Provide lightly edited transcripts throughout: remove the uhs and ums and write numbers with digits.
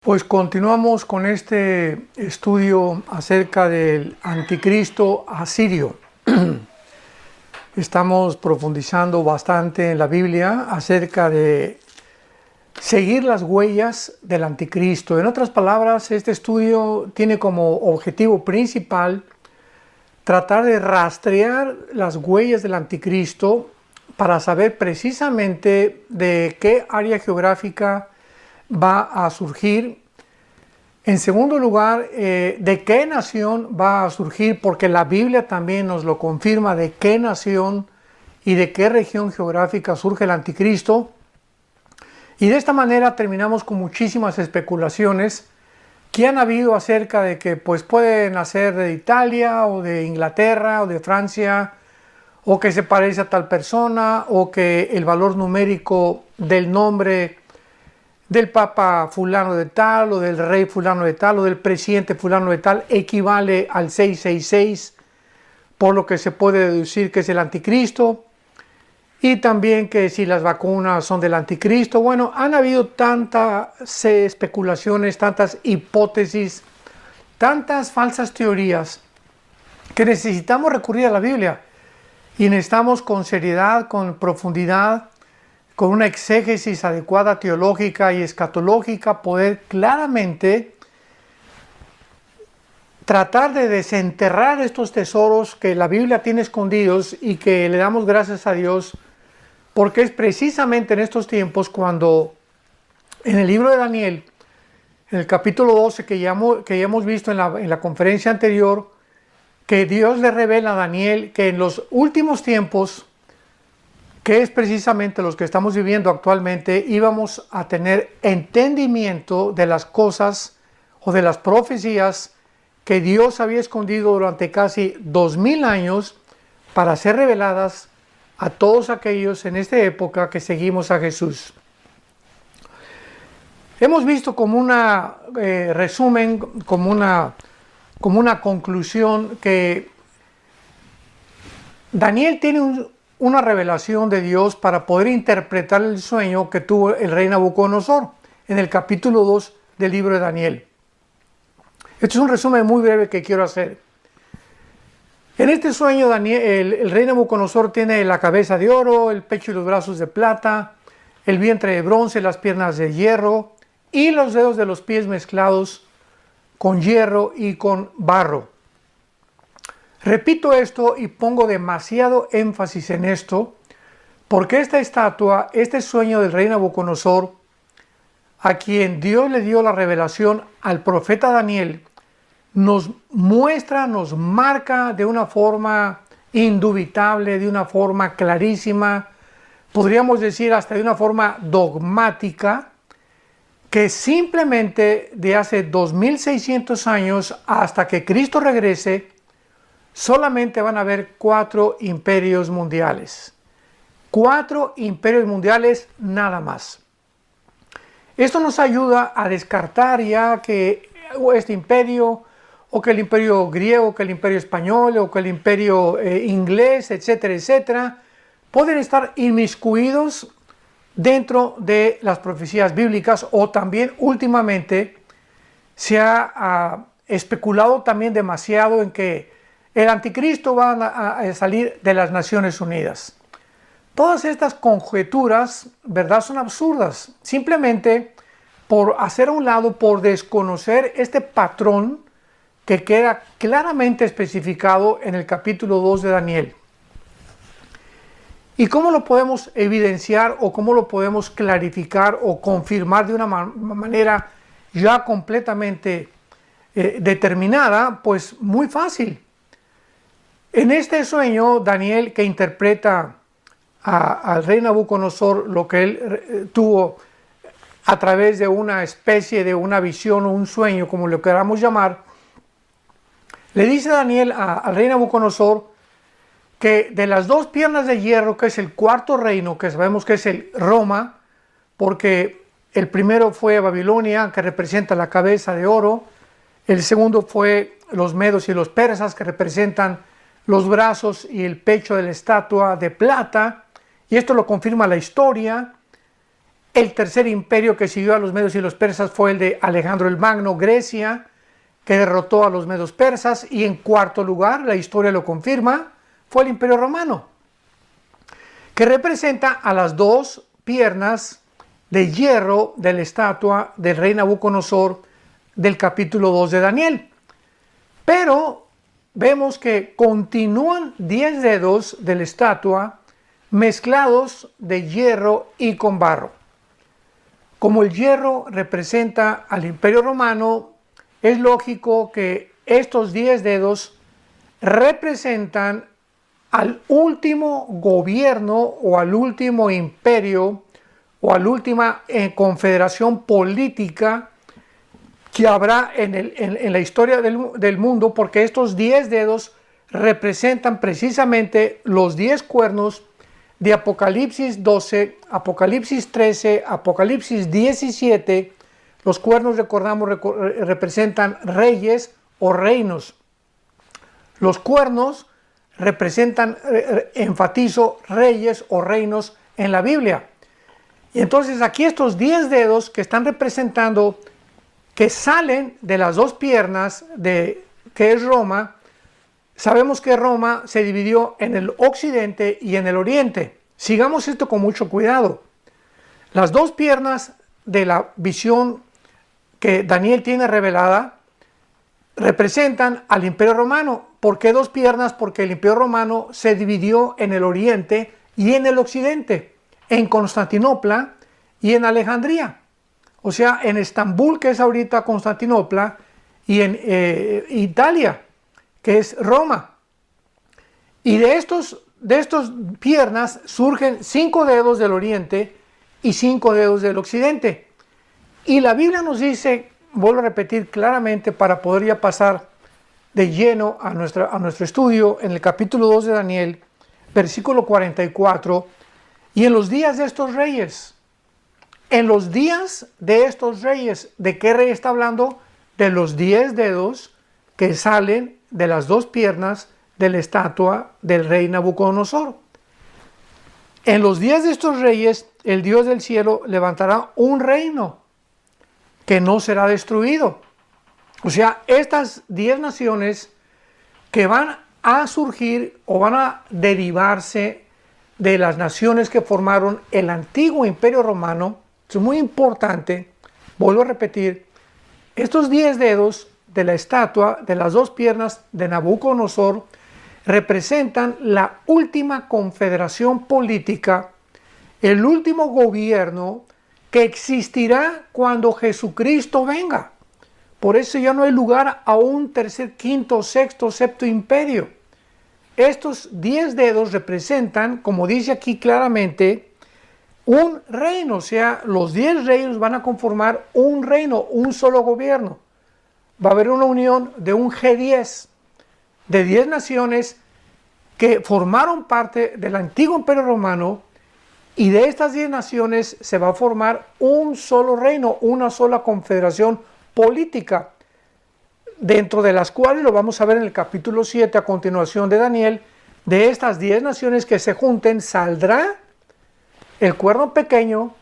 Pues continuamos con este estudio acerca del anticristo asirio. Estamos profundizando bastante en la Biblia acerca de seguir las huellas del anticristo. En otras palabras, este estudio tiene como objetivo principal tratar de rastrear las huellas del anticristo para saber precisamente de qué área geográfica va a surgir. En segundo lugar, de qué nación va a surgir, porque la Biblia también nos lo confirma, de qué nación y de qué región geográfica surge el anticristo. Y de esta manera terminamos con muchísimas especulaciones que han habido acerca de que pues puede nacer de Italia o de Inglaterra o de Francia, o que se parece a tal persona, o que el valor numérico del nombre del papa fulano de tal, o del rey fulano de tal, o del presidente fulano de tal, equivale al 666, por lo que se puede deducir que es el anticristo. Y también que si las vacunas son del anticristo. Bueno, han habido tantas especulaciones, tantas hipótesis, tantas falsas teorías, que necesitamos recurrir a la Biblia. Y necesitamos con seriedad, con profundidad, con una exégesis adecuada teológica y escatológica, poder claramente tratar de desenterrar estos tesoros que la Biblia tiene escondidos y que le damos gracias a Dios, porque es precisamente en estos tiempos cuando en el libro de Daniel, en el capítulo 12 que ya hemos visto en la conferencia anterior, que Dios le revela a Daniel que en los últimos tiempos, que es precisamente los que estamos viviendo actualmente, íbamos a tener entendimiento de las cosas o de las profecías que Dios había escondido durante casi 2000 años para ser reveladas a todos aquellos en esta época que seguimos a Jesús. Hemos visto como un resumen, como una conclusión, que Daniel tiene una revelación de Dios para poder interpretar el sueño que tuvo el rey Nabucodonosor en el capítulo 2 del libro de Daniel. Este es un resumen muy breve que quiero hacer. En este sueño el rey Nabucodonosor tiene la cabeza de oro, el pecho y los brazos de plata, el vientre de bronce, las piernas de hierro y los dedos de los pies mezclados con hierro y con barro. Repito esto y pongo demasiado énfasis en esto, porque esta estatua, este sueño del rey Nabucodonosor, a quien Dios le dio la revelación al profeta Daniel, nos muestra, nos marca de una forma indubitable, de una forma clarísima, podríamos decir hasta de una forma dogmática, que simplemente de hace 2600 años hasta que Cristo regrese, solamente van a haber 4 imperios mundiales. 4 imperios mundiales nada más. Esto nos ayuda a descartar ya que este imperio, o que el imperio griego, que el imperio español, o que el imperio inglés, etcétera, etcétera, pueden estar inmiscuidos dentro de las profecías bíblicas, o también últimamente se ha especulado también demasiado en que el anticristo va a salir de las Naciones Unidas. Todas estas conjeturas, ¿verdad?, son absurdas, simplemente por hacer a un lado, por desconocer este patrón que queda claramente especificado en el capítulo 2 de Daniel. ¿Y cómo lo podemos evidenciar o cómo lo podemos clarificar o confirmar de una manera ya completamente determinada? Pues muy fácil. En este sueño, Daniel, que interpreta al rey Nabucodonosor lo que él tuvo a través de una especie de una visión o un sueño, como lo queramos llamar, le dice Daniel al rey Nabucodonosor que de las 2 piernas de hierro, que es el cuarto reino, que sabemos que es el Roma, porque el primero fue Babilonia, que representa la cabeza de oro, el segundo fue los medos y los persas, que representan los brazos y el pecho de la estatua de plata, y esto lo confirma la historia. El tercer imperio que siguió a los medios y los persas fue el de Alejandro el Magno, Grecia, que derrotó a los medios persas. Y en cuarto lugar, la historia lo confirma, fue el Imperio Romano, que representa a las dos piernas de hierro de la estatua del rey Nabucodonosor del capítulo 2 de Daniel. Pero vemos que continúan 10 dedos de la estatua mezclados de hierro y con barro. Como el hierro representa al Imperio Romano, es lógico que estos 10 dedos representan al último gobierno o al último imperio o a la última confederación política que habrá en la historia del mundo, porque estos 10 dedos representan precisamente los 10 cuernos de Apocalipsis 12, Apocalipsis 13, Apocalipsis 17. Los cuernos, recordamos, representan reyes o reinos. Los cuernos representan, enfatizo, reyes o reinos en la Biblia. Y entonces aquí estos 10 dedos que están representando, que salen de las dos piernas de que es Roma. Sabemos que Roma se dividió en el occidente y en el oriente. Sigamos esto con mucho cuidado. Las dos piernas de la visión que Daniel tiene revelada representan al Imperio Romano. ¿Por qué dos piernas? Porque el Imperio Romano se dividió en el oriente y en el occidente, en Constantinopla y en Alejandría. O sea, en Estambul, que es ahorita Constantinopla, y en Italia, que es Roma. Y de estos piernas surgen 5 dedos del oriente y 5 dedos del occidente. Y la Biblia nos dice, vuelvo a repetir claramente para poder ya pasar de lleno a nuestro estudio, en el capítulo 2 de Daniel, versículo 44, y en los días de estos reyes. En los días de estos reyes, ¿de qué rey está hablando? De los 10 dedos que salen de las dos piernas de la estatua del rey Nabucodonosor. En los días de estos reyes, el Dios del cielo levantará un reino que no será destruido. O sea, estas 10 naciones que van a surgir o van a derivarse de las naciones que formaron el antiguo Imperio Romano. Es muy importante, vuelvo a repetir, estos 10 dedos de la estatua de las dos piernas de Nabucodonosor representan la última confederación política, el último gobierno que existirá cuando Jesucristo venga. Por eso ya no hay lugar a un tercer, quinto, sexto, séptimo imperio. Estos 10 dedos representan, como dice aquí claramente, un reino. O sea, los 10 reinos van a conformar un reino, un solo gobierno. Va a haber una unión de un G10, de 10 naciones que formaron parte del antiguo Imperio Romano, y de estas 10 naciones se va a formar un solo reino, una sola confederación política, dentro de las cuales, lo vamos a ver en el capítulo 7 a continuación de Daniel, de estas 10 naciones que se junten saldrá el cuerno pequeño,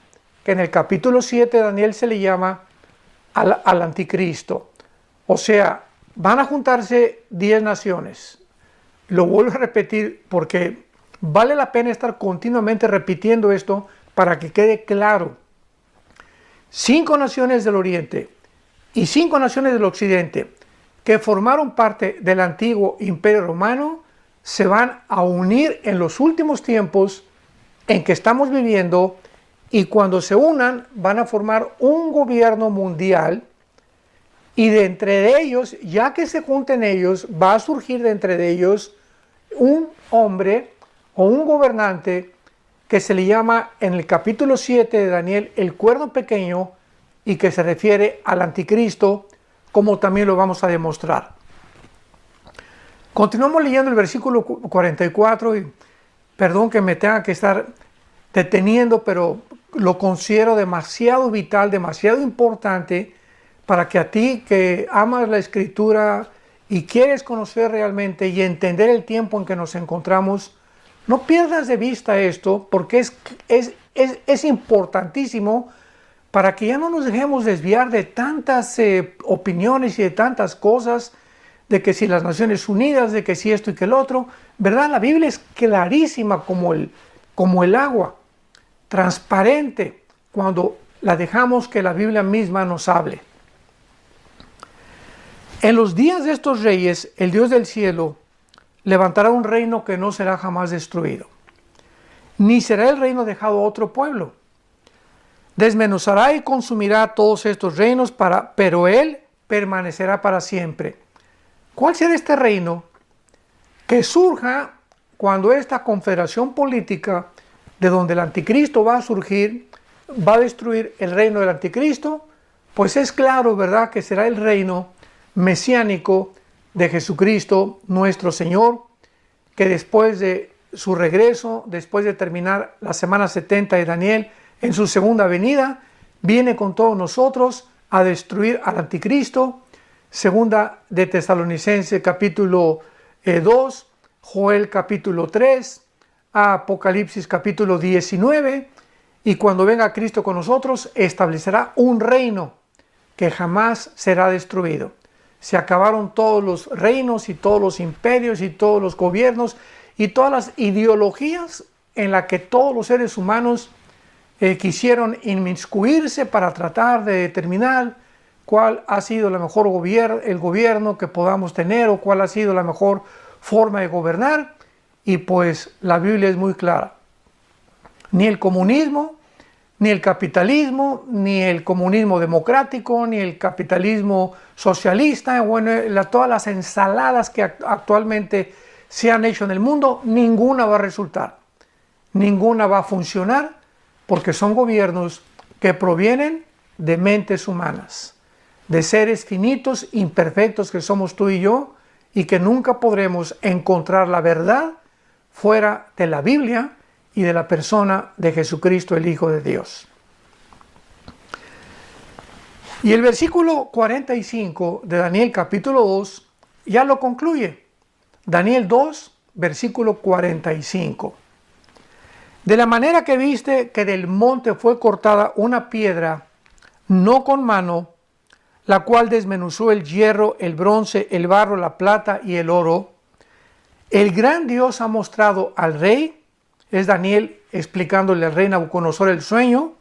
que en el capítulo 7 de Daniel se le llama al anticristo. O sea, van a juntarse 10 naciones. Lo vuelvo a repetir porque vale la pena estar continuamente repitiendo esto para que quede claro. 5 naciones del oriente y 5 naciones del occidente que formaron parte del antiguo Imperio Romano se van a unir en los últimos tiempos en que estamos viviendo, y cuando se unan van a formar un gobierno mundial, y de entre ellos, ya que se junten ellos, va a surgir de entre ellos un hombre o un gobernante que se le llama en el capítulo 7 de Daniel el cuerno pequeño, y que se refiere al anticristo, como también lo vamos a demostrar. Continuamos leyendo el versículo 44, y perdón que me tenga que estar deteniendo, pero lo considero demasiado vital, demasiado importante, para que a ti que amas la Escritura y quieres conocer realmente y entender el tiempo en que nos encontramos, No pierdas de vista esto porque es importantísimo para que ya no nos dejemos desviar de tantas opiniones y de tantas cosas, de que si las Naciones Unidas, de que si esto y que el otro, ¿verdad? La Biblia es clarísima como el agua, transparente, cuando la dejamos que la Biblia misma nos hable. En los días de estos reyes, el Dios del cielo levantará un reino que no será jamás destruido, ni será el reino dejado a otro pueblo. Desmenuzará y consumirá todos estos reinos, pero él permanecerá para siempre. ¿Cuál será este reino? Que surja cuando esta confederación política de donde el anticristo va a surgir, va a destruir el reino del anticristo, pues es claro, ¿verdad?, que será el reino mesiánico de Jesucristo, nuestro Señor, que después de su regreso, después de terminar la semana 70 de Daniel, en su segunda venida, viene con todos nosotros a destruir al anticristo. Segunda de Tesalonicenses capítulo 2, Joel capítulo 3, Apocalipsis capítulo 19, y cuando venga Cristo con nosotros, establecerá un reino que jamás será destruido. Se acabaron todos los reinos y todos los imperios y todos los gobiernos y todas las ideologías en las que todos los seres humanos quisieron inmiscuirse para tratar de determinar cuál ha sido el gobierno que podamos tener o cuál ha sido la mejor forma de gobernar. Y pues la Biblia es muy clara. Ni el comunismo, ni el capitalismo, ni el comunismo democrático, ni el capitalismo socialista, bueno, todas las ensaladas que actualmente se han hecho en el mundo, ninguna va a resultar, ninguna va a funcionar, porque son gobiernos que provienen de mentes humanas, de seres finitos, imperfectos que somos tú y yo, y que nunca podremos encontrar la verdad fuera de la Biblia y de la persona de Jesucristo, el Hijo de Dios. Y el versículo 45 de Daniel capítulo 2 ya lo concluye. Daniel 2, versículo 45. De la manera que viste que del monte fue cortada una piedra, no con mano, la cual desmenuzó el hierro, el bronce, el barro, la plata y el oro, el gran Dios ha mostrado al rey, es Daniel explicándole al rey Nabucodonosor el sueño,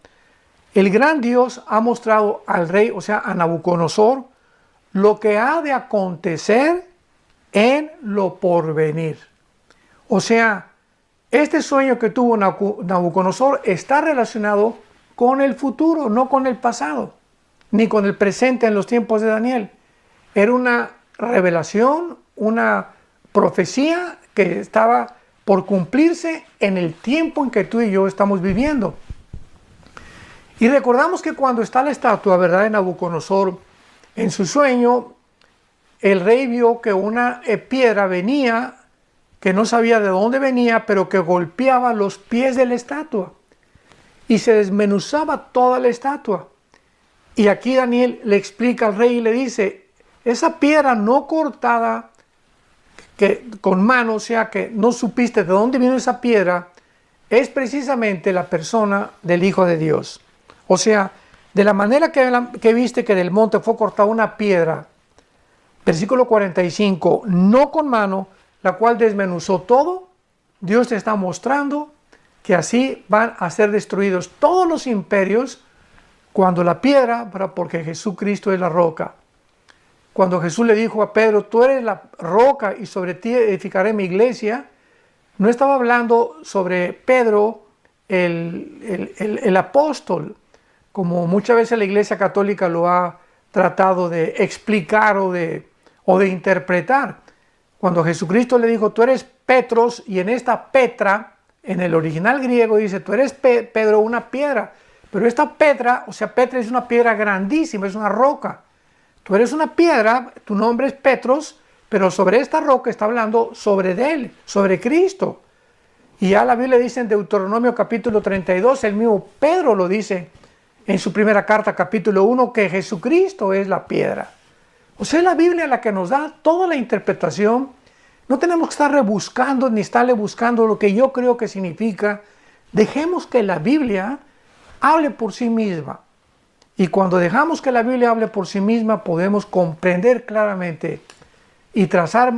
el gran Dios ha mostrado al rey, o sea, a Nabucodonosor, lo que ha de acontecer en lo porvenir. O sea, este sueño que tuvo Nabucodonosor está relacionado con el futuro, no con el pasado, ni con el presente en los tiempos de Daniel. Era una revelación, una profecía que estaba por cumplirse en el tiempo en que tú y yo estamos viviendo. Y recordamos que cuando está la estatua, ¿verdad?, de Nabucodonosor, en su sueño, el rey vio que una piedra venía, que no sabía de dónde venía, pero que golpeaba los pies de la estatua y se desmenuzaba toda la estatua. Y aquí Daniel le explica al rey y le dice, esa piedra no cortada con mano, o sea que no supiste de dónde vino esa piedra, es precisamente la persona del Hijo de Dios. O sea, de la manera que viste que del monte fue cortada una piedra, versículo 45, no con mano, la cual desmenuzó todo, Dios te está mostrando que así van a ser destruidos todos los imperios cuando la piedra, porque Jesucristo es la roca. Cuando Jesús le dijo a Pedro, tú eres la roca y sobre ti edificaré mi iglesia, no estaba hablando sobre Pedro, el apóstol, como muchas veces la Iglesia Católica lo ha tratado de explicar o de interpretar. Cuando Jesucristo le dijo, tú eres Petros, y en esta Petra, en el original griego dice, tú eres Pedro, una piedra. Pero esta Petra, o sea, Petra es una piedra grandísima, es una roca. Tú eres una piedra, tu nombre es Petros, pero sobre esta roca está hablando sobre él, sobre Cristo. Y ya la Biblia dice en Deuteronomio capítulo 32, el mismo Pedro lo dice en su primera carta capítulo 1, que Jesucristo es la piedra. O sea, es la Biblia la que nos da toda la interpretación No tenemos que estar rebuscando ni estarle buscando lo que yo creo que significa. Dejemos que la Biblia hable por sí misma. Y cuando dejamos que la Biblia hable por sí misma, podemos comprender claramente y trazar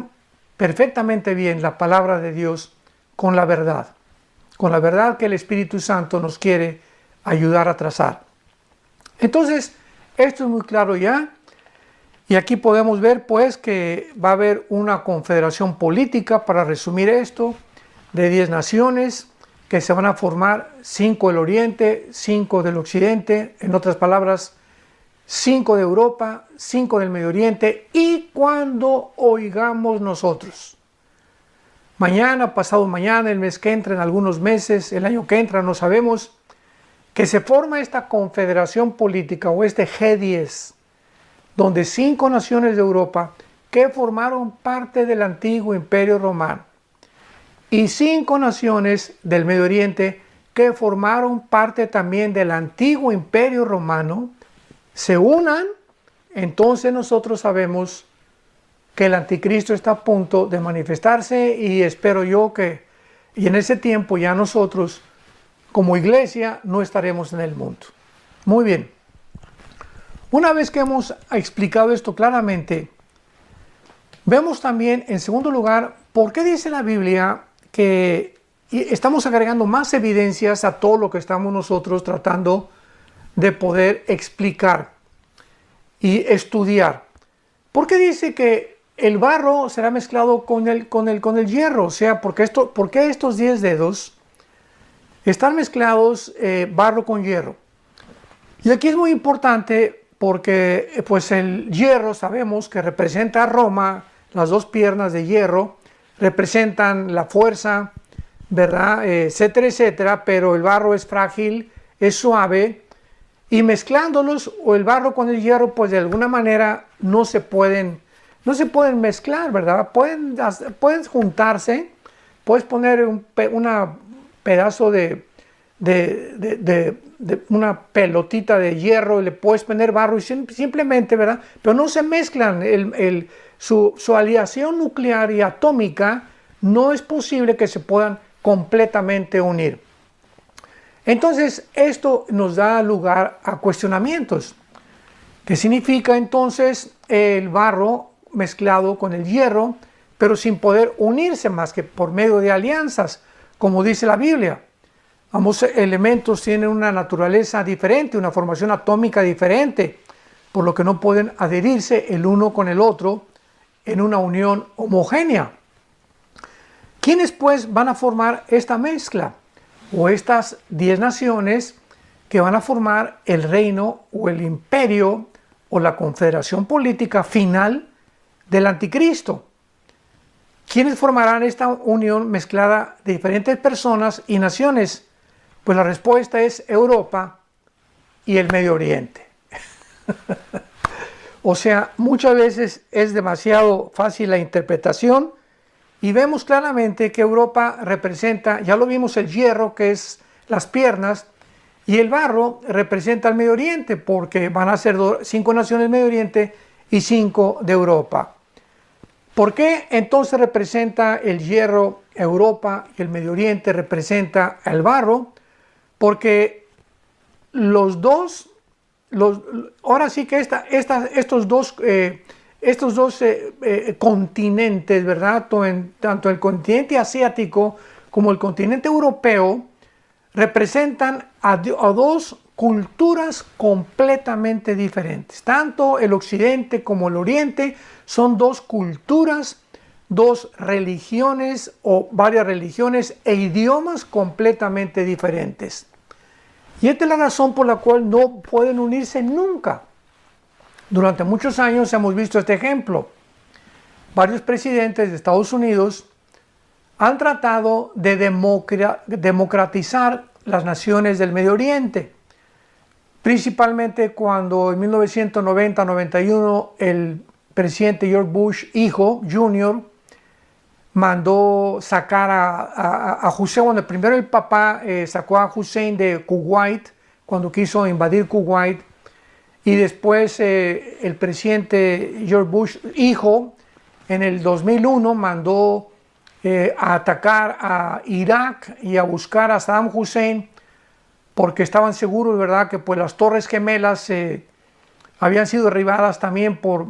perfectamente bien la palabra de Dios con la verdad que el Espíritu Santo nos quiere ayudar a trazar. Entonces, esto es muy claro ya. Y aquí podemos ver pues que va a haber una confederación política, para resumir esto, de 10 naciones que se van a formar, 5 del Oriente, 5 del Occidente, en otras palabras, 5 de Europa, 5 del Medio Oriente, y cuando oigamos nosotros, mañana, pasado mañana, el mes que entra, en algunos meses, el año que entra, no sabemos, que se forma esta confederación política o este G10, donde 5 naciones de Europa que formaron parte del antiguo Imperio Romano y 5 naciones del Medio Oriente que formaron parte también del antiguo Imperio Romano se unan, entonces nosotros sabemos que el anticristo está a punto de manifestarse, y espero yo que en ese tiempo ya nosotros como iglesia no estaremos en el mundo. Muy bien. Una vez que hemos explicado esto claramente, vemos también, en segundo lugar, por qué dice la Biblia que estamos agregando más evidencias a todo lo que estamos nosotros tratando de poder explicar y estudiar. ¿Por qué dice que el barro será mezclado con el hierro? O sea, ¿por qué estos 10 dedos están mezclados barro con hierro? Y aquí es muy importante, porque pues el hierro sabemos que representa a Roma, las 2 piernas de hierro representan la fuerza, ¿verdad? Etcétera, etcétera, pero el barro es frágil, es suave, y mezclándolos, o el barro con el hierro, pues de alguna manera no se pueden mezclar, ¿verdad? Pueden juntarse, puedes poner un pedazo de una pelotita de hierro, y le puedes poner barro y simplemente, ¿verdad? Pero no se mezclan. Su aleación nuclear y atómica no es posible que se puedan completamente unir. Entonces, esto nos da lugar a cuestionamientos. ¿Qué significa entonces el barro mezclado con el hierro, pero sin poder unirse más que por medio de alianzas, como dice la Biblia? Ambos elementos tienen una naturaleza diferente, una formación atómica diferente, por lo que no pueden adherirse el uno con el otro en una unión homogénea. ¿Quiénes pues van a formar esta mezcla? O estas 10 naciones que van a formar el reino o el imperio o la confederación política final del anticristo. ¿Quiénes formarán esta unión mezclada de diferentes personas y naciones? Pues la respuesta es Europa y el Medio Oriente. O sea, muchas veces es demasiado fácil la interpretación, y vemos claramente que Europa representa, ya lo vimos, el hierro, que es las piernas, y el barro representa al Medio Oriente, porque van a ser 5 naciones del Medio Oriente y 5 de Europa. ¿Por qué entonces representa el hierro Europa y el Medio Oriente representa el barro? Porque ahora sí que estos dos continentes, ¿verdad? Tanto el continente asiático como el continente europeo representan a 2 culturas completamente diferentes. Tanto el occidente como el oriente son 2 culturas, 2 religiones o varias religiones e idiomas completamente diferentes. Y esta es la razón por la cual no pueden unirse nunca. Durante muchos años hemos visto este ejemplo. Varios presidentes de Estados Unidos han tratado de democratizar las naciones del Medio Oriente. Principalmente cuando en 1990-91 el presidente George Bush, hijo, Jr., mandó sacar a Hussein. Bueno, primero el papá sacó a Hussein de Kuwait cuando quiso invadir Kuwait, y después el presidente George Bush, hijo, en el 2001 mandó a atacar a Irak y a buscar a Saddam Hussein porque estaban seguros, ¿verdad?, que pues las Torres Gemelas habían sido derribadas también por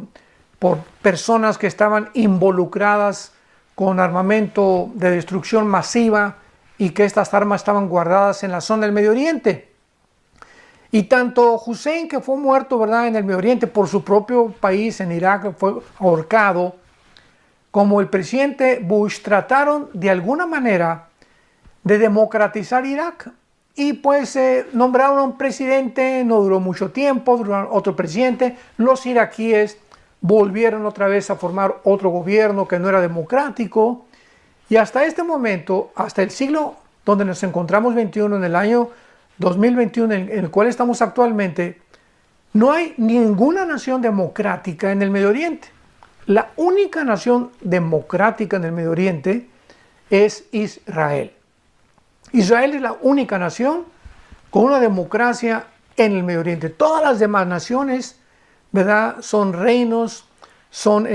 personas que estaban involucradas con armamento de destrucción masiva y que estas armas estaban guardadas en la zona del Medio Oriente. Y tanto Hussein, que fue muerto, ¿verdad?, en el Medio Oriente por su propio país, en Irak, fue ahorcado, como el presidente Bush trataron de alguna manera de democratizar Irak. Y pues nombraron a un presidente, no duró mucho tiempo, duró otro presidente, los iraquíes volvieron otra vez a formar otro gobierno que no era democrático. Y hasta este momento, hasta el siglo donde nos encontramos 21, en el año 2021, en el cual estamos actualmente, no hay ninguna nación democrática en el Medio Oriente. La única nación democrática en el Medio Oriente es Israel. Israel es la única nación con una democracia en el Medio Oriente. Todas las demás naciones, ¿verdad?, son reinos, son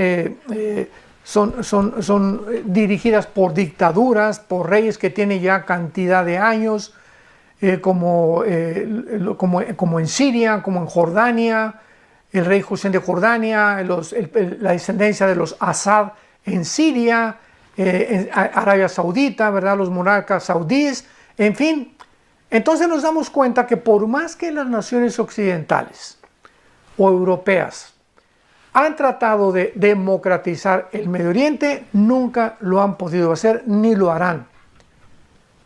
dirigidas por dictaduras, por reyes que tienen ya cantidad de años, como en Siria, como en Jordania, el rey Hussein de Jordania, la descendencia de los Assad en Siria, en Arabia Saudita, ¿verdad?, los monarcas saudíes, en fin. Entonces nos damos cuenta que por más que las naciones occidentales o europeas han tratado de democratizar el Medio Oriente, nunca lo han podido hacer ni lo harán.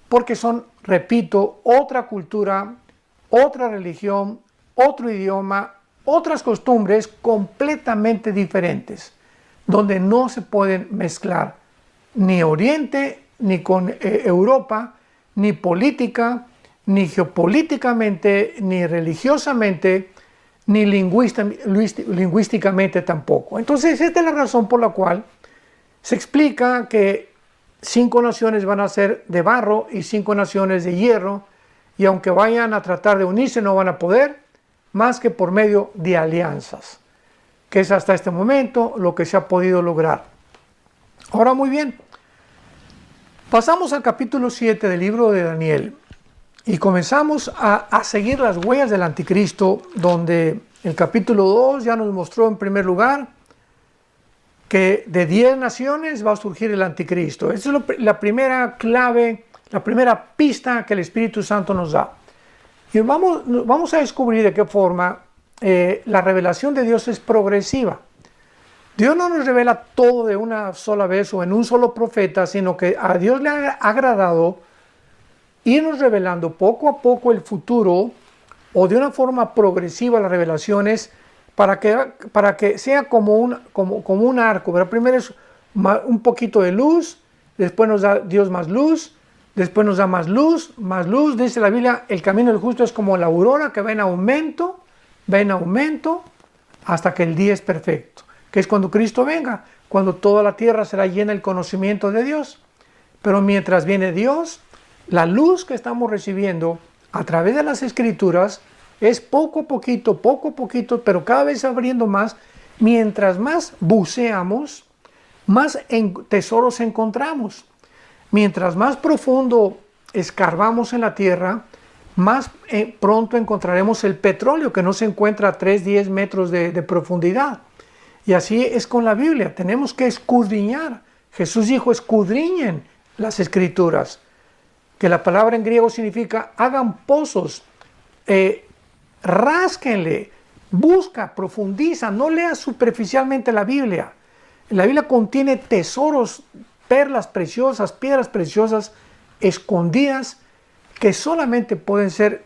Porque son, repito, otra cultura, otra religión, otro idioma, otras costumbres completamente diferentes, donde no se pueden mezclar ni Oriente, ni con Europa, ni política, ni geopolíticamente, ni religiosamente, ni lingüísticamente tampoco. Entonces, esta es la razón por la cual se explica que 5 naciones van a ser de barro y 5 naciones de hierro, y aunque vayan a tratar de unirse, no van a poder, más que por medio de alianzas, que es hasta este momento lo que se ha podido lograr. Ahora, muy bien, pasamos al capítulo 7 del libro de Daniel y comenzamos a seguir las huellas del anticristo, donde el capítulo 2 ya nos mostró en primer lugar que de 10 naciones va a surgir el anticristo. Esa es la primera clave, la primera pista que el Espíritu Santo nos da. Y vamos a descubrir de qué forma la revelación de Dios es progresiva. Dios no nos revela todo de una sola vez o en un solo profeta, sino que a Dios le ha agradado irnos revelando poco a poco el futuro, o de una forma progresiva las revelaciones, para que sea como un arco, ¿verdad? Primero es un poquito de luz, después nos da Dios más luz, después nos da más luz, dice la Biblia, el camino del justo es como la aurora que va en aumento, hasta que el día es perfecto, que es cuando Cristo venga, cuando toda la tierra será llena del conocimiento de Dios. Pero mientras viene Dios, la luz que estamos recibiendo a través de las Escrituras es poco a poquito, pero cada vez abriendo más. Mientras más buceamos, más tesoros encontramos. Mientras más profundo escarbamos en la tierra, más pronto encontraremos el petróleo que no se encuentra a 3-10 metros de profundidad. Y así es con la Biblia, tenemos que escudriñar. Jesús dijo, escudriñen las Escrituras, que la palabra en griego significa hagan pozos, rásquenle, busca, profundiza, no lea superficialmente la Biblia. La Biblia contiene tesoros, perlas preciosas, piedras preciosas, escondidas, que solamente pueden ser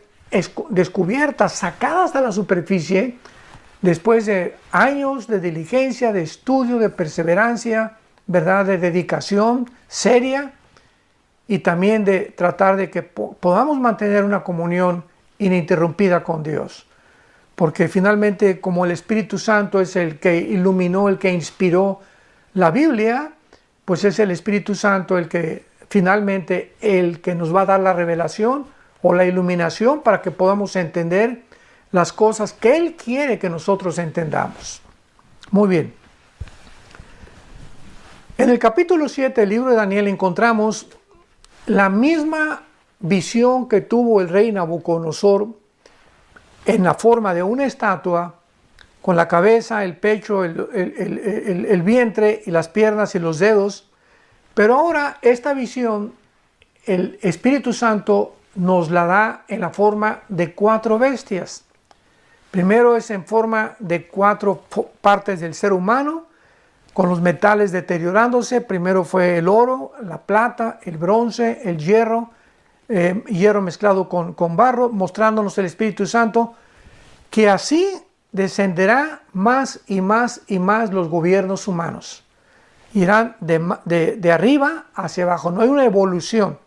descubiertas, sacadas de la superficie, después de años de diligencia, de estudio, de perseverancia, ¿verdad?, de dedicación seria, y también de tratar de que podamos mantener una comunión ininterrumpida con Dios. Porque finalmente, como el Espíritu Santo es el que iluminó, el que inspiró la Biblia, pues es el Espíritu Santo el que finalmente nos va a dar la revelación o la iluminación para que podamos entender las cosas que Él quiere que nosotros entendamos. Muy bien. En el capítulo 7 del libro de Daniel encontramos la misma visión que tuvo el rey Nabucodonosor en la forma de una estatua, con la cabeza, el pecho, el vientre y las piernas y los dedos. Pero ahora esta visión, el Espíritu Santo nos la da en la forma de 4 bestias. Primero es en forma de 4 partes del ser humano, con los metales deteriorándose. Primero fue el oro, la plata, el bronce, el hierro, hierro mezclado con barro, mostrándonos el Espíritu Santo, que así descenderá más y más y más los gobiernos humanos. Irán de arriba hacia abajo, no hay una evolución.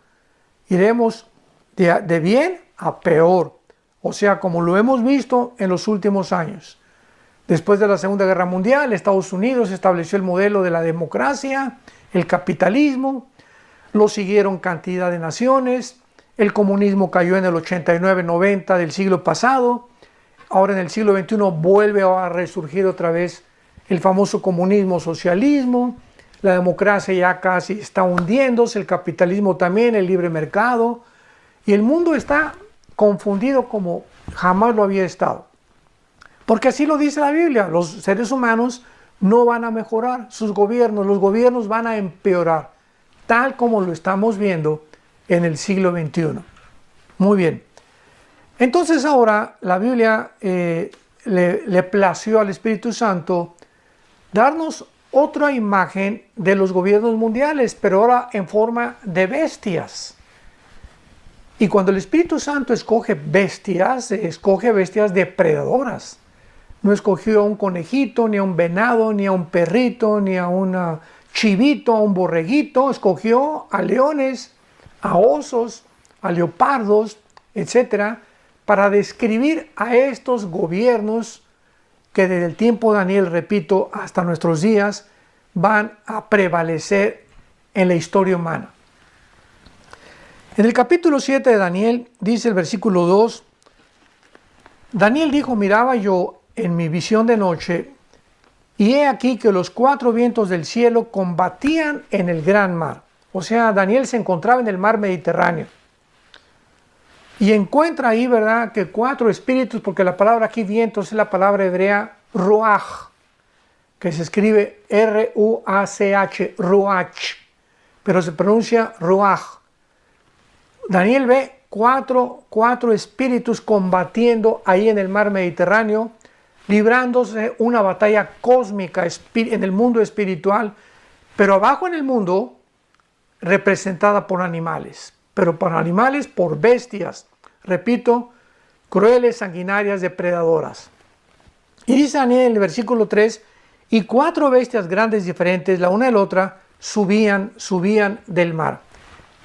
Iremos de bien a peor, o sea, como lo hemos visto en los últimos años. Después de la Segunda Guerra Mundial, Estados Unidos estableció el modelo de la democracia, el capitalismo, lo siguieron cantidad de naciones, el comunismo cayó en el 89-90 del siglo pasado, ahora en el siglo XXI vuelve a resurgir otra vez el famoso comunismo, socialismo, la democracia ya casi está hundiéndose, el capitalismo también, el libre mercado, y el mundo está confundido como jamás lo había estado. Porque así lo dice la Biblia, los seres humanos no van a mejorar sus gobiernos, los gobiernos van a empeorar, tal como lo estamos viendo en el siglo XXI. Muy bien. Entonces ahora la Biblia le plació al Espíritu Santo darnos otra imagen de los gobiernos mundiales, pero ahora en forma de bestias. Y cuando el Espíritu Santo escoge bestias depredadoras. No escogió a un conejito, ni a un venado, ni a un perrito, ni a un chivito, a un borreguito. Escogió a leones, a osos, a leopardos, etc., para describir a estos gobiernos que desde el tiempo de Daniel, repito, hasta nuestros días, van a prevalecer en la historia humana. En el capítulo 7 de Daniel, dice el versículo 2, Daniel dijo, miraba yo en mi visión de noche, y he aquí que los 4 vientos del cielo combatían en el gran mar. O sea, Daniel se encontraba en el mar Mediterráneo. Y encuentra ahí, ¿verdad?, que 4 espíritus, porque la palabra aquí vientos es la palabra hebrea ruach, que se escribe R-U-A-C-H, ruach, pero se pronuncia ruach. Daniel ve 4 espíritus combatiendo ahí en el mar Mediterráneo, librándose una batalla cósmica en el mundo espiritual, pero abajo en el mundo representada por animales, pero por animales, por bestias, repito, crueles, sanguinarias, depredadoras. Y dice Daniel en el versículo 3, y 4 bestias grandes diferentes, la una de la otra, subían del mar.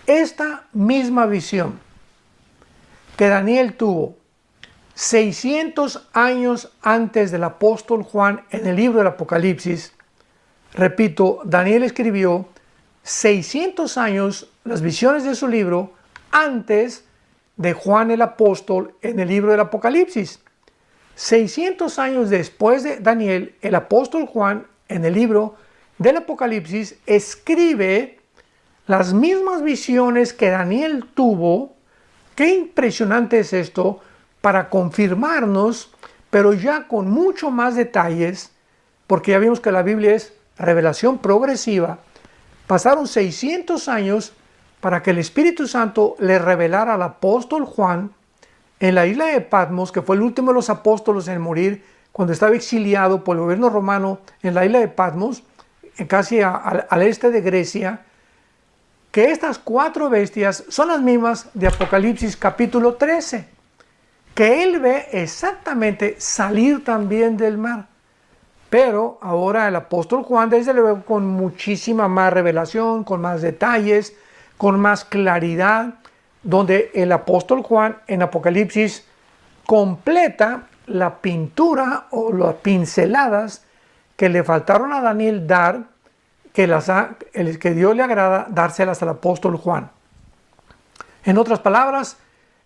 Esta misma visión que Daniel tuvo 600 años antes del apóstol Juan en el libro del Apocalipsis, repito, Daniel escribió 600 años las visiones de su libro antes de Juan el apóstol en el libro del Apocalipsis. 600 años después de Daniel, el apóstol Juan en el libro del Apocalipsis escribe las mismas visiones que Daniel tuvo. Qué impresionante es esto, para confirmarnos, pero ya con mucho más detalles, porque ya vimos que la Biblia es revelación progresiva. Pasaron 600 años para que el Espíritu Santo le revelara al apóstol Juan en la isla de Patmos, que fue el último de los apóstoles en morir, cuando estaba exiliado por el gobierno romano en la isla de Patmos, casi al este de Grecia, que estas 4 bestias son las mismas de Apocalipsis capítulo 13, que él ve exactamente salir también del mar. Pero ahora el apóstol Juan, desde luego, con muchísima más revelación, con más detalles, con más claridad, donde el apóstol Juan en Apocalipsis completa la pintura o las pinceladas que le faltaron a Daniel dar, que Dios le agrada dárselas al apóstol Juan. En otras palabras,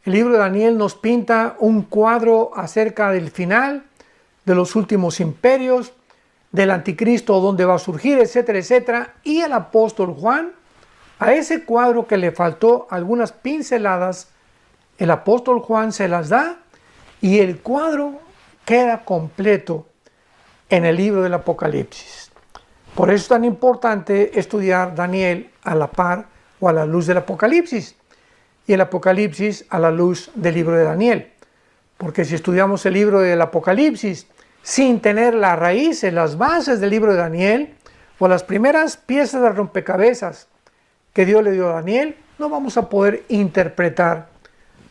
el libro de Daniel nos pinta un cuadro acerca del final de los últimos imperios, del anticristo, dónde va a surgir, etcétera, etcétera. Y el apóstol Juan, a ese cuadro que le faltó algunas pinceladas, el apóstol Juan se las da y el cuadro queda completo en el libro del Apocalipsis. Por eso es tan importante estudiar Daniel a la par o a la luz del Apocalipsis y el Apocalipsis a la luz del libro de Daniel. Porque si estudiamos el libro del Apocalipsis sin tener las raíces, las bases del libro de Daniel o las primeras piezas de rompecabezas que Dios le dio a Daniel, no vamos a poder interpretar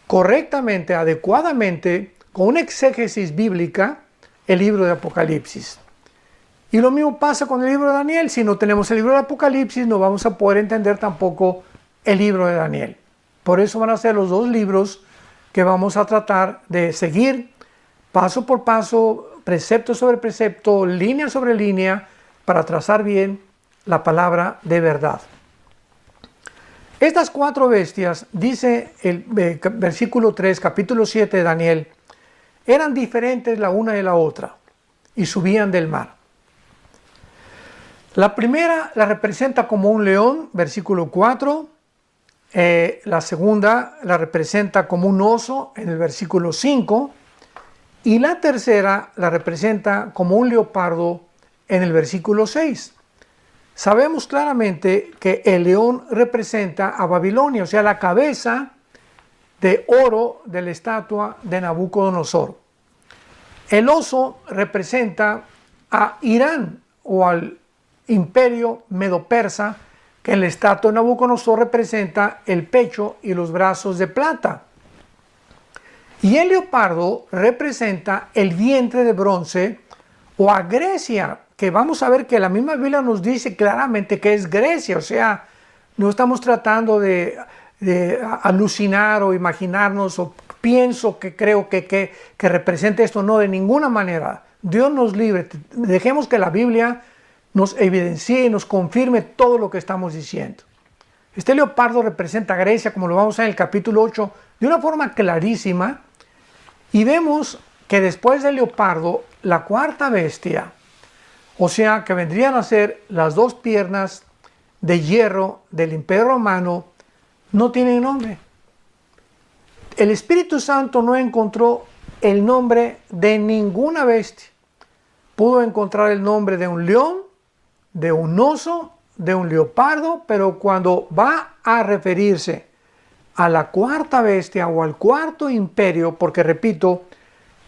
correctamente, adecuadamente, con una exégesis bíblica, el libro de Apocalipsis. Y lo mismo pasa con el libro de Daniel. Si no tenemos el libro de Apocalipsis, no vamos a poder entender tampoco el libro de Daniel. Por eso van a ser los dos libros que vamos a tratar de seguir paso por paso, precepto sobre precepto, línea sobre línea, para trazar bien la palabra de verdad. Estas cuatro bestias, dice el versículo 3, capítulo 7 de Daniel, eran diferentes la una de la otra y subían del mar. La primera la representa como un león, versículo 4. La segunda la representa como un oso en el versículo 5. Y la tercera la representa como un leopardo en el versículo 6. Sabemos claramente que el león representa a Babilonia, o sea, la cabeza de oro de la estatua de Nabucodonosor. El oso representa a Irán o al imperio medo-persa, que en la estatua de Nabucodonosor representa el pecho y los brazos de plata. Y el leopardo representa el vientre de bronce o a Grecia, que vamos a ver que la misma Biblia nos dice claramente que es Grecia, o sea, no estamos tratando de alucinar o imaginarnos o pienso que creo que represente esto, no, de ninguna manera. Dios nos libre, dejemos que la Biblia nos evidencie y nos confirme todo lo que estamos diciendo. Este leopardo representa a Grecia, como lo vamos a ver en el capítulo 8, de una forma clarísima, y vemos que después del leopardo, la cuarta bestia, o sea, que vendrían a ser las dos piernas de hierro del Imperio Romano, no tienen nombre. El Espíritu Santo no encontró el nombre de ninguna bestia. Pudo encontrar el nombre de un león, de un oso, de un leopardo, pero cuando va a referirse a la cuarta bestia o al cuarto imperio, porque repito,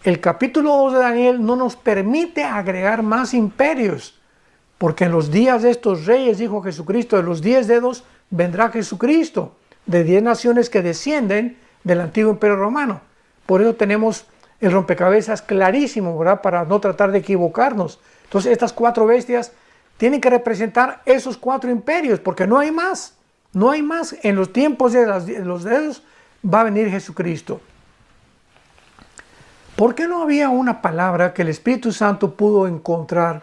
el capítulo 2 de Daniel no nos permite agregar más imperios, porque en los días de estos reyes, dijo Jesucristo, de los 10 dedos vendrá Jesucristo, de 10 naciones que descienden del antiguo imperio romano. Por eso tenemos el rompecabezas clarísimo, ¿verdad? Para no tratar de equivocarnos. Entonces estas cuatro bestias tienen que representar esos cuatro imperios, porque no hay más. No hay más. En los tiempos de los dedos va a venir Jesucristo. ¿Por qué no había una palabra que el Espíritu Santo pudo encontrar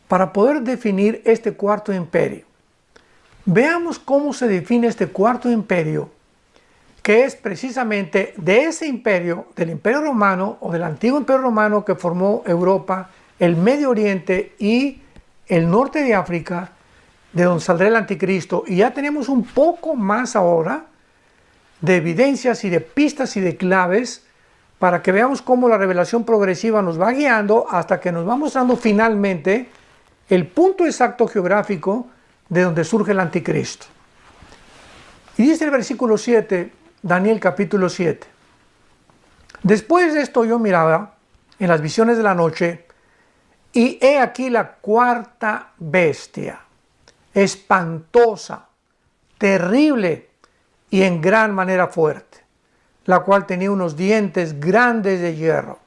para poder definir este cuarto imperio? Veamos cómo se define este cuarto imperio, que es precisamente de ese imperio, del Imperio Romano o del antiguo Imperio Romano que formó Europa, el Medio Oriente y el norte de África, de donde saldrá el anticristo. Y ya tenemos un poco más ahora de evidencias y de pistas y de claves para que veamos cómo la revelación progresiva nos va guiando hasta que nos va mostrando finalmente el punto exacto geográfico de donde surge el anticristo. Y dice el versículo 7, Daniel capítulo 7. Después de esto yo miraba en las visiones de la noche, y he aquí la cuarta bestia, espantosa, terrible y en gran manera fuerte, la cual tenía unos dientes grandes de hierro,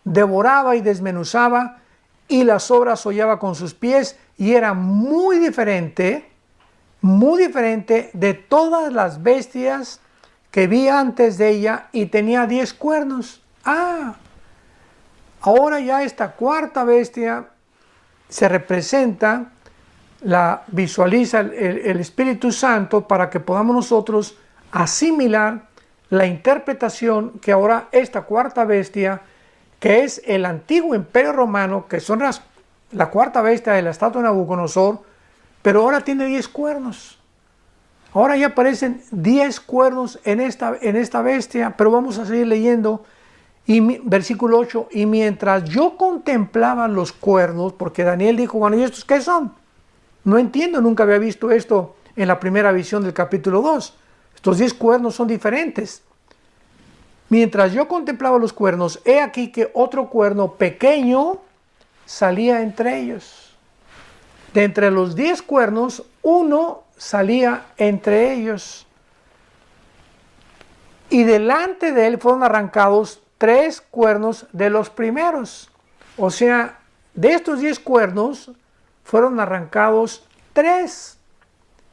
devoraba y desmenuzaba, y las obras hollaba con sus pies, y era muy diferente de todas las bestias que vi antes de ella, y tenía 10 cuernos. Ahora ya esta cuarta bestia se representa, la visualiza el Espíritu Santo para que podamos nosotros asimilar la interpretación que ahora esta cuarta bestia, que es el antiguo Imperio Romano, que son las la cuarta bestia de la estatua de Nabucodonosor, pero ahora tiene 10 cuernos. Ahora ya aparecen 10 cuernos en esta bestia, pero vamos a seguir leyendo. Y versículo 8, y mientras yo contemplaba los cuernos, porque Daniel dijo, bueno, ¿y estos qué son? No entiendo, nunca había visto esto en la primera visión del capítulo 2. Estos 10 cuernos son diferentes. Mientras yo contemplaba los cuernos, he aquí que otro cuerno pequeño salía entre ellos. De entre los 10 cuernos, uno salía entre ellos. Y delante de él fueron arrancados 3 cuernos de los primeros. O sea, de estos 10 cuernos fueron arrancados 3.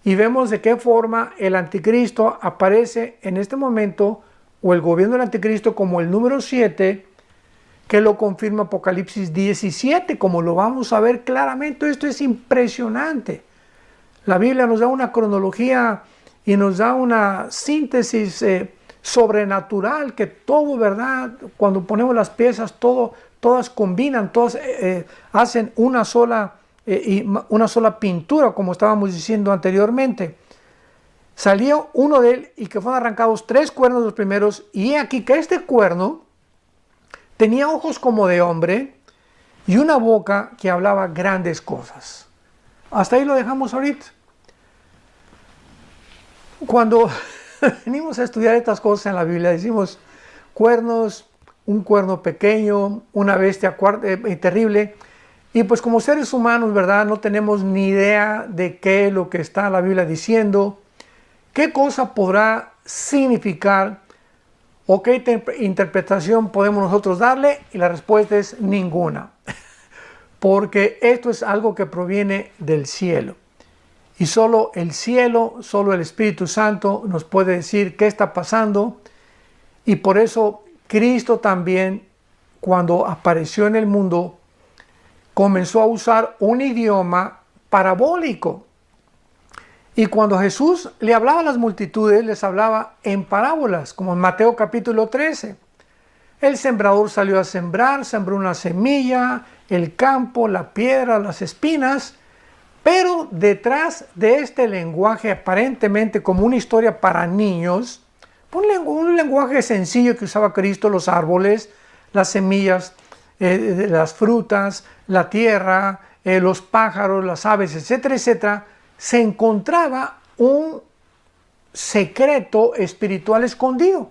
Y vemos de qué forma el anticristo aparece en este momento, o el gobierno del anticristo, como el número 7, que lo confirma Apocalipsis 17, como lo vamos a ver claramente. Esto es impresionante. La Biblia nos da una cronología y nos da una síntesis sobrenatural, que todo, ¿verdad? Cuando ponemos las piezas, todas combinan, todas hacen una sola pintura, como estábamos diciendo anteriormente. Salió uno de él y que fueron arrancados 3 cuernos de los primeros, y he aquí que este cuerno tenía ojos como de hombre y una boca que hablaba grandes cosas. Hasta ahí lo dejamos ahorita. Cuando venimos a estudiar estas cosas en la Biblia, decimos cuernos, un cuerno pequeño, una bestia terrible. Y pues como seres humanos, ¿verdad? No tenemos ni idea de qué es lo que está la Biblia diciendo, qué cosa podrá significar o qué interpretación podemos nosotros darle, y la respuesta es ninguna. Porque esto es algo que proviene del cielo. Y solo el cielo, solo el Espíritu Santo nos puede decir qué está pasando. Y por eso Cristo también, cuando apareció en el mundo, comenzó a usar un idioma parabólico. Y cuando Jesús le hablaba a las multitudes, les hablaba en parábolas, como en Mateo capítulo 13. El sembrador salió a sembrar, sembró una semilla, el campo, la piedra, las espinas. Pero detrás de este lenguaje aparentemente como una historia para niños, un lenguaje sencillo que usaba Cristo, los árboles, las semillas, las frutas, la tierra, los pájaros, las aves, etcétera, etcétera, se encontraba un secreto espiritual escondido.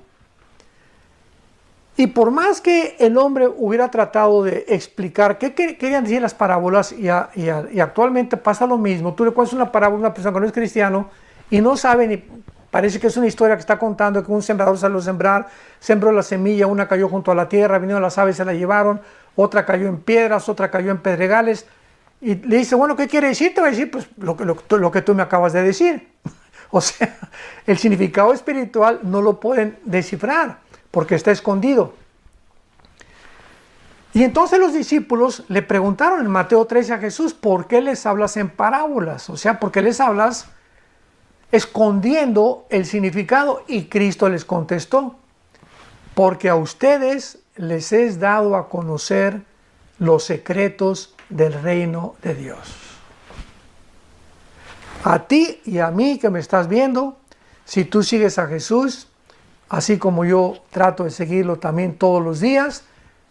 Y por más que el hombre hubiera tratado de explicar qué querían decir las parábolas, y actualmente pasa lo mismo, tú le cuentas una parábola a una persona que no es cristiano y no sabe, ni parece que es una historia que está contando que un sembrador salió a sembrar, sembró la semilla, una cayó junto a la tierra, vinieron las aves, se la llevaron, otra cayó en piedras, otra cayó en pedregales, y le dice, bueno, ¿qué quiere decir? Te va a decir, pues lo que tú me acabas de decir. O sea, el significado espiritual no lo pueden descifrar, porque está escondido. Y entonces los discípulos le preguntaron en Mateo 13 a Jesús, ¿por qué les hablas en parábolas? O sea, ¿por qué les hablas escondiendo el significado? Y Cristo les contestó, porque a ustedes les es dado a conocer los secretos del reino de Dios. A ti y a mí que me estás viendo, si tú sigues a Jesús, así como yo trato de seguirlo también todos los días,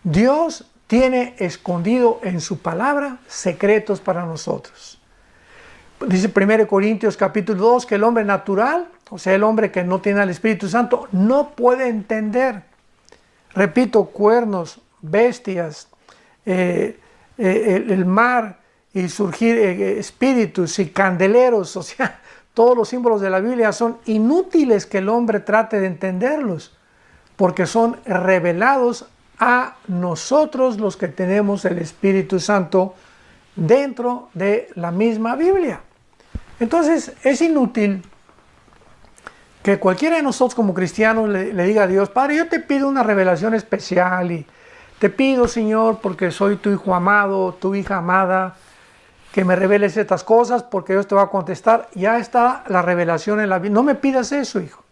Dios tiene escondido en su palabra secretos para nosotros. Dice 1 Corintios capítulo 2 que el hombre natural, o sea, el hombre que no tiene al Espíritu Santo, no puede entender. Repito, cuernos, bestias, el mar y surgir espíritus y candeleros, o sea, todos los símbolos de la Biblia son inútiles que el hombre trate de entenderlos, porque son revelados a nosotros los que tenemos el Espíritu Santo dentro de la misma Biblia. Entonces es inútil que cualquiera de nosotros como cristianos le diga a Dios, Padre, yo te pido una revelación especial y te pido, Señor, porque soy tu hijo amado, tu hija amada, que me reveles estas cosas porque Dios te va a contestar. Ya está la revelación en la Biblia. No me pidas eso, hijo.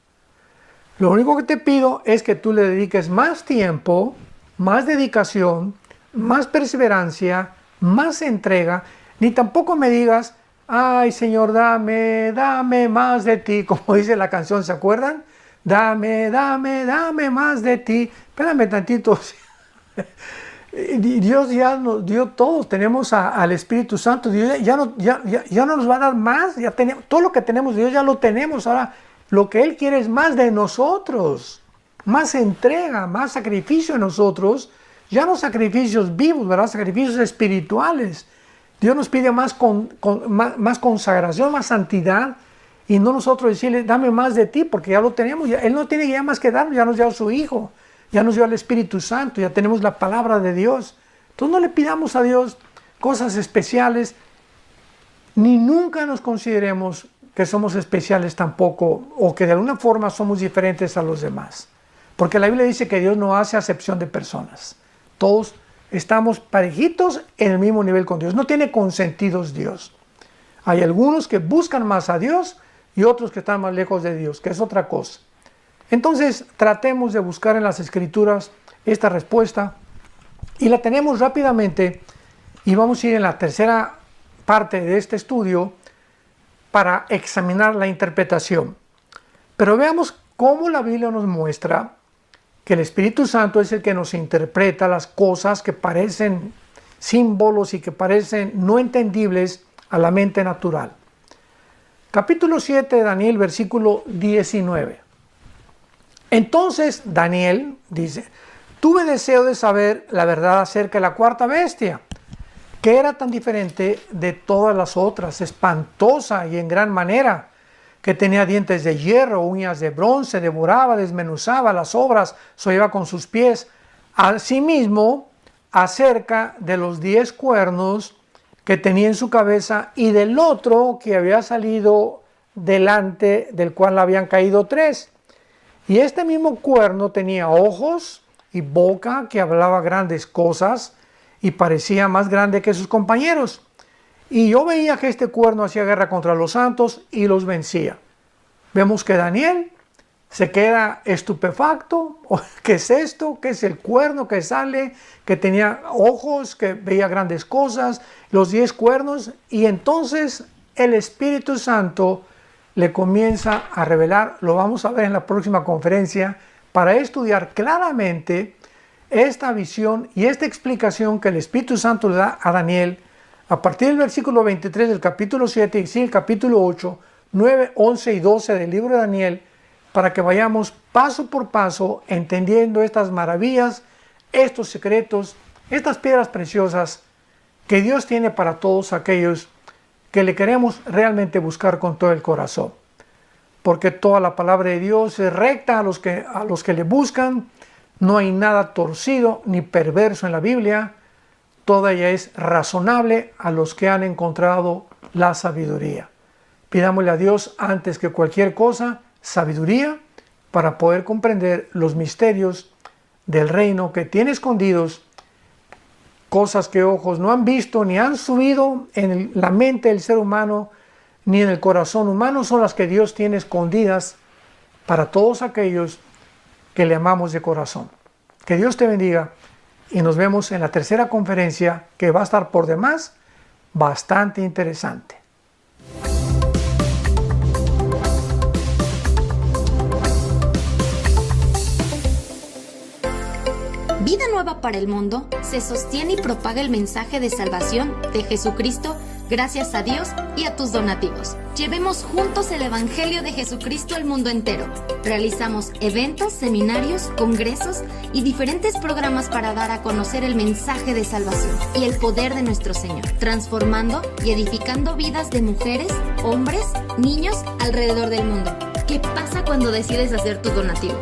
Lo único que te pido es que tú le dediques más tiempo, más dedicación, más perseverancia, más entrega, ni tampoco me digas, ay Señor, dame más de ti, como dice la canción, ¿se acuerdan? Dame más de ti. Espérame tantito. Dios ya nos dio todo, tenemos al Espíritu Santo, Dios ya no nos va a dar más, ya tenemos, todo lo que tenemos, Dios ya lo tenemos, ahora lo que Él quiere es más de nosotros, más entrega, más sacrificio en nosotros, ya no sacrificios vivos, ¿verdad? Sacrificios espirituales. Dios nos pide más consagración, más santidad, y no nosotros decirle, dame más de ti, porque ya lo tenemos, Él no tiene ya más que darnos, ya nos dio a su Hijo. Ya nos dio al Espíritu Santo, ya tenemos la palabra de Dios. Entonces no le pidamos a Dios cosas especiales, ni nunca nos consideremos que somos especiales tampoco, o que de alguna forma somos diferentes a los demás. Porque la Biblia dice que Dios no hace acepción de personas. Todos estamos parejitos en el mismo nivel con Dios. No tiene consentidos Dios. Hay algunos que buscan más a Dios y otros que están más lejos de Dios, que es otra cosa. Entonces tratemos de buscar en las Escrituras esta respuesta y la tenemos rápidamente y vamos a ir en la tercera parte de este estudio para examinar la interpretación. Pero veamos cómo la Biblia nos muestra que el Espíritu Santo es el que nos interpreta las cosas que parecen símbolos y que parecen no entendibles a la mente natural. Capítulo 7 de Daniel, versículo 19. Entonces Daniel dice, tuve deseo de saber la verdad acerca de la cuarta bestia, que era tan diferente de todas las otras, espantosa y en gran manera, que tenía dientes de hierro, uñas de bronce, devoraba, desmenuzaba las obras, sollaba con sus pies. Asimismo, acerca de los 10 cuernos que tenía en su cabeza y del otro que había salido delante, del cual habían caído 3. Y este mismo cuerno tenía ojos y boca que hablaba grandes cosas y parecía más grande que sus compañeros. Y yo veía que este cuerno hacía guerra contra los santos y los vencía. Vemos que Daniel se queda estupefacto. ¿Qué es esto? ¿Qué es el cuerno que sale? Que tenía ojos, que veía grandes cosas, los 10 cuernos. Y entonces el Espíritu Santo le comienza a revelar, lo vamos a ver en la próxima conferencia, para estudiar claramente esta visión y esta explicación que el Espíritu Santo le da a Daniel a partir del versículo 23 del capítulo 7 y sí, el capítulo 8, 9, 11 y 12 del libro de Daniel, para que vayamos paso por paso entendiendo estas maravillas, estos secretos, estas piedras preciosas que Dios tiene para todos aquellos que le queremos realmente buscar con todo el corazón. Porque toda la palabra de Dios es recta a los que le buscan. No hay nada torcido ni perverso en la Biblia. Toda ella es razonable a los que han encontrado la sabiduría. Pidámosle a Dios antes que cualquier cosa sabiduría para poder comprender los misterios del reino que tiene escondidos, cosas que ojos no han visto ni han subido en la mente del ser humano ni en el corazón humano, son las que Dios tiene escondidas para todos aquellos que le amamos de corazón. Que Dios te bendiga y nos vemos en la tercera conferencia, que va a estar por demás bastante interesante. Vida Nueva para el Mundo se sostiene y propaga el mensaje de salvación de Jesucristo gracias a Dios y a tus donativos. Llevemos juntos el Evangelio de Jesucristo al mundo entero. Realizamos eventos, seminarios, congresos y diferentes programas para dar a conocer el mensaje de salvación y el poder de nuestro Señor, transformando y edificando vidas de mujeres, hombres, niños alrededor del mundo. ¿Qué pasa cuando decides hacer tu donativo?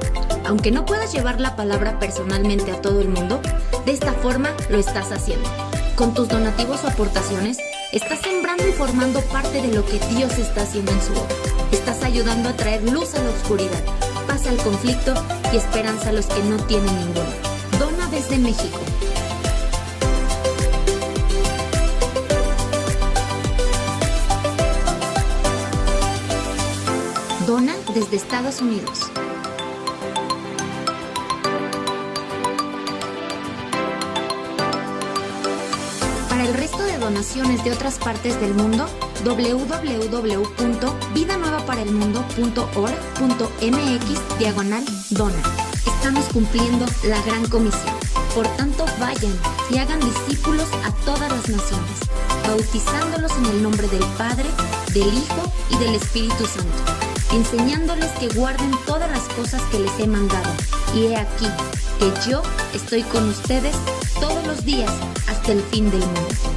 Aunque no puedas llevar la palabra personalmente a todo el mundo, de esta forma lo estás haciendo. Con tus donativos o aportaciones, estás sembrando y formando parte de lo que Dios está haciendo en su obra. Estás ayudando a traer luz a la oscuridad, paz al conflicto y esperanza a los que no tienen ninguna. Dona desde México. Dona desde Estados Unidos. Para el resto donaciones de otras partes del mundo, www.vidanuevaparelmundo.org.mx/dona. Estamos cumpliendo la gran comisión. Por tanto, vayan y hagan discípulos a todas las naciones, bautizándolos en el nombre del Padre, del Hijo y del Espíritu Santo, enseñándoles que guarden todas las cosas que les he mandado. Y he aquí que yo estoy con ustedes todos los días hasta el fin del mundo.